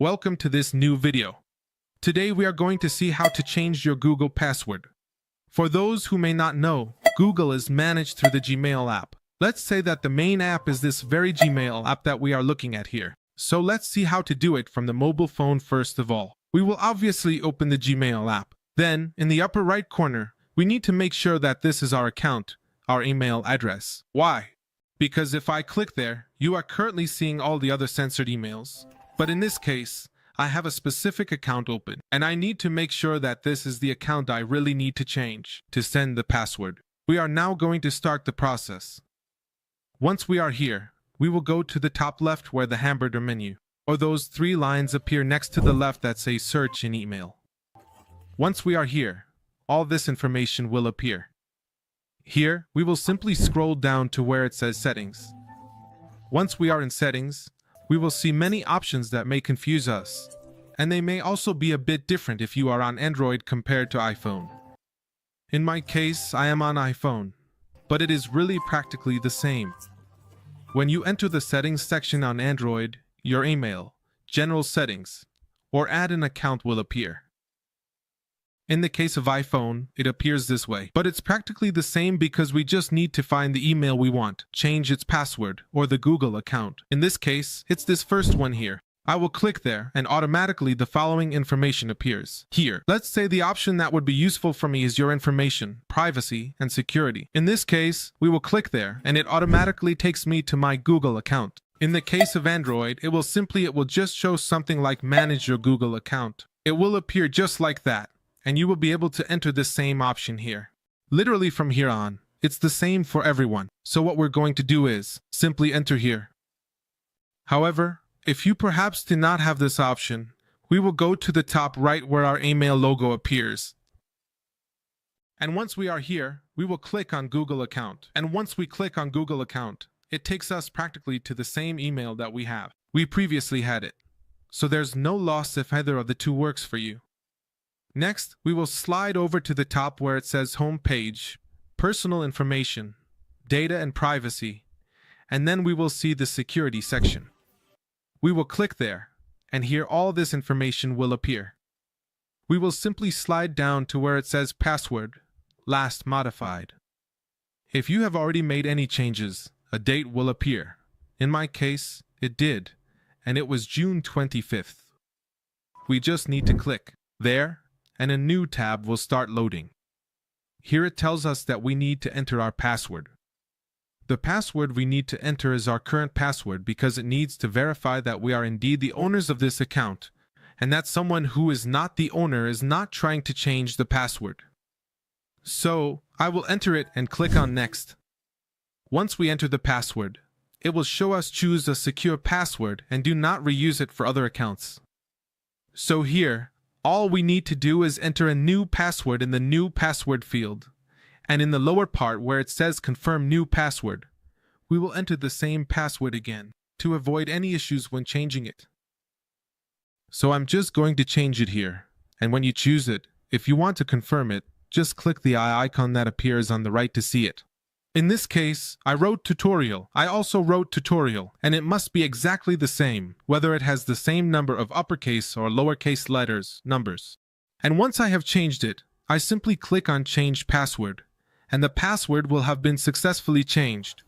Welcome to this new video. Today we are going to see how to change your Google password. For those who may not know, Google is managed through the Gmail app. Let's say that the main app is this very Gmail app that we are looking at here. So let's see how to do it from the mobile phone first of all. We will obviously open the Gmail app. Then, in the upper right corner, we need to make sure that this is our account, our email address. Why? Because if I click there, you are currently seeing all the other censored emails. But in this case, I have a specific account open, and I need to make sure that this is the account I really need to change to send the password. We are now going to start the process. Once we are here, we will go to the top left where the hamburger menu, or those three lines appear next to the left that say search in email. Once we are here, all this information will appear. Here, we will simply scroll down to where it says settings. Once we are in settings, we will see many options that may confuse us, and they may also be a bit different if you are on Android compared to iPhone. In my case, I am on iPhone, but it is really practically the same. When you enter the settings section on Android, your email, general settings, or add an account will appear. In the case of iPhone, it appears this way, but it's practically the same because we just need to find the email we want, change its password, or the Google account. In this case, it's this first one here. I will click there, and automatically the following information appears. Here, let's say the option that would be useful for me is your information, privacy, and security. In this case, we will click there, and it automatically takes me to my Google account. In the case of Android, it will just show something like manage your Google account. It will appear just like that, and you will be able to enter the same option here. Literally from here on, it's the same for everyone. So what we're going to do is simply enter here. However, if you perhaps do not have this option, we will go to the top right where our email logo appears. And once we are here, we will click on Google account. And once we click on Google account, it takes us practically to the same email that we have. We previously had it. So there's no loss if either of the two works for you. Next, we will slide over to the top where it says Home Page, Personal Information, Data and Privacy, and then we will see the Security section. We will click there, and here all this information will appear. We will simply slide down to where it says Password, Last Modified. If you have already made any changes, a date will appear. In my case, it did, and it was June 25th. We just need to click there, and a new tab will start loading. Here it tells us that we need to enter our password. The password we need to enter is our current password because it needs to verify that we are indeed the owners of this account, and that someone who is not the owner is not trying to change the password. So, I will enter it and click on Next. Once we enter the password, it will show us choose a secure password and do not reuse it for other accounts. So here, all we need to do is enter a new password in the new password field, and in the lower part where it says confirm new password, we will enter the same password again to avoid any issues when changing it. So I'm just going to change it here, and when you choose it, if you want to confirm it, just click the eye icon that appears on the right to see it. In this case, I wrote tutorial. I also wrote tutorial, and it must be exactly the same, whether it has the same number of uppercase or lowercase letters, numbers. And once I have changed it, I simply click on Change Password, and the password will have been successfully changed.